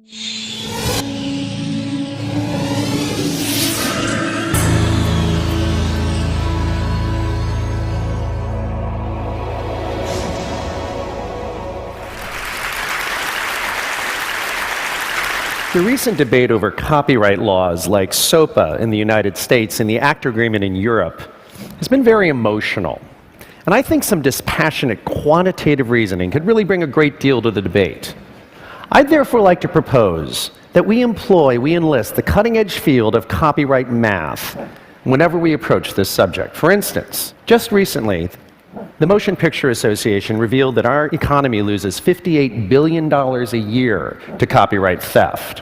The recent debate over copyright laws like SOPA in the United States and the ACTA agreement in Europe has been very emotional. And I think some dispassionate quantitative reasoning could really bring a great deal to the debate. I'd therefore like to propose that we enlist the cutting-edge field of copyright math whenever we approach this subject. For instance, just recently, the Motion Picture Association revealed that our economy loses $58 billion a year to copyright theft.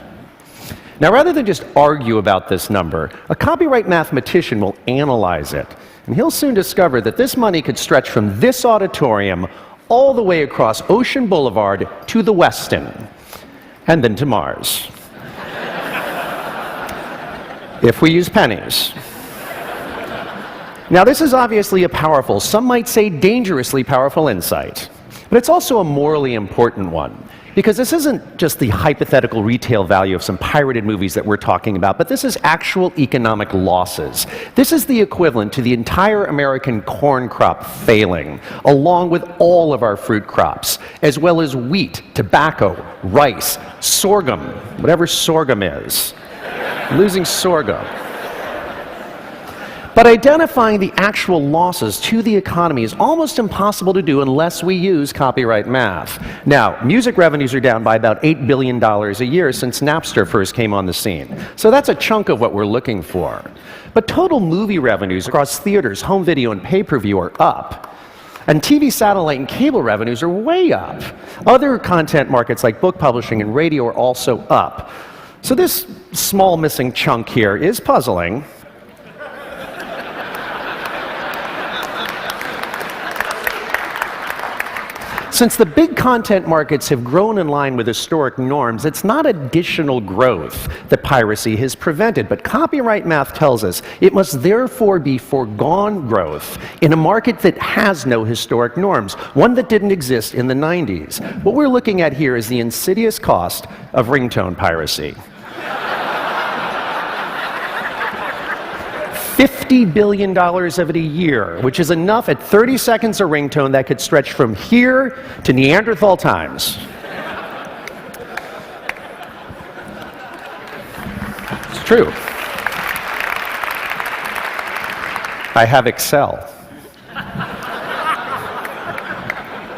Now, rather than just argue about this number, a copyright mathematician will analyze it, and he'll soon discover that this money could stretch from this auditorium all the way across Ocean Boulevard to the Westin, and then to Mars. If we use pennies. Now, this is obviously a powerful, some might say dangerously powerful insight, but it's also a morally important one, because this isn't just the hypothetical retail value of some pirated movies that we're talking about, but this is actual economic losses. This is the equivalent to the entire American corn crop failing, along with all of our fruit crops, as well as wheat, tobacco, rice, sorghum, whatever sorghum is. Losing sorghum. But identifying the actual losses to the economy is almost impossible to do unless we use copyright math. Now, music revenues are down by about $8 billion a year since Napster first came on the scene. So that's a chunk of what we're looking for. But total movie revenues across theaters, home video, and pay-per-view are up. And TV, satellite, and cable revenues are way up. Other content markets like book publishing and radio are also up. So this small missing chunk here is puzzling. Since the big content markets have grown in line with historic norms, it's not additional growth that piracy has prevented, but copyright math tells us it must therefore be foregone growth in a market that has no historic norms, one that didn't exist in the 90s. What we're looking at here is the insidious cost of ringtone piracy. $50 billion of it a year, which is enough at 30 seconds a ringtone that could stretch from here to Neanderthal times. It's true. I have Excel.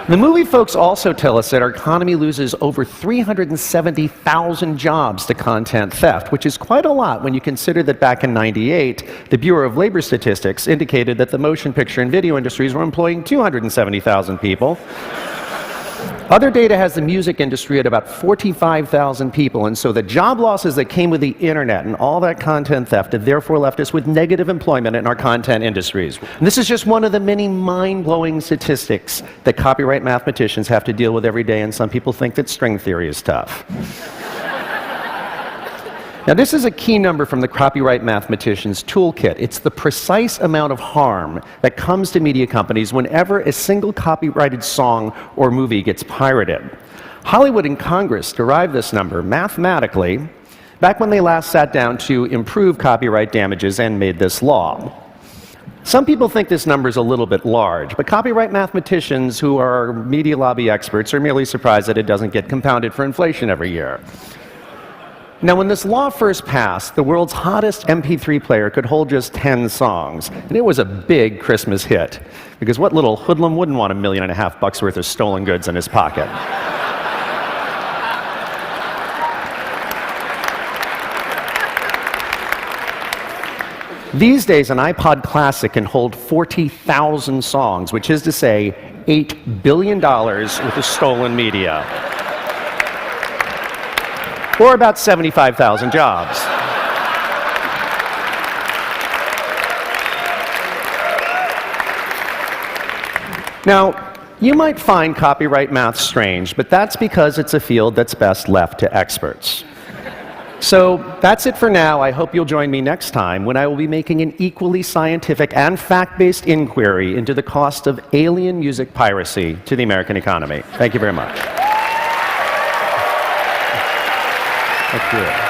The movie folks also tell us that our economy loses over 370,000 jobs to content theft, which is quite a lot when you consider that back in '98, the Bureau of Labor Statistics indicated that the motion picture and video industries were employing 270,000 people. Other data has the music industry at about 45,000 people, and so the job losses that came with the internet and all that content theft have therefore left us with negative employment in our content industries. And this is just one of the many mind-blowing statistics that copyright mathematicians have to deal with every day, and some people think that string theory is tough. Now, this is a key number from the Copyright Mathematician's Toolkit. It's the precise amount of harm that comes to media companies whenever a single copyrighted song or movie gets pirated. Hollywood and Congress derived this number mathematically back when they last sat down to improve copyright damages and made this law. Some people think this number is a little bit large, but copyright mathematicians who are media lobby experts are merely surprised that it doesn't get compounded for inflation every year. Now, when this law first passed, the world's hottest MP3 player could hold just 10 songs, and it was a big Christmas hit, because what little hoodlum wouldn't want $1.5 million worth of stolen goods in his pocket? These days, an iPod Classic can hold 40,000 songs, which is to say, $8 billion worth of stolen media. Or about 75,000 jobs. Now, you might find copyright math strange, but that's because it's a field that's best left to experts. So that's it for now. I hope you'll join me next time when I will be making an equally scientific and fact-based inquiry into the cost of alien music piracy to the American economy. Thank you very much. Thank you.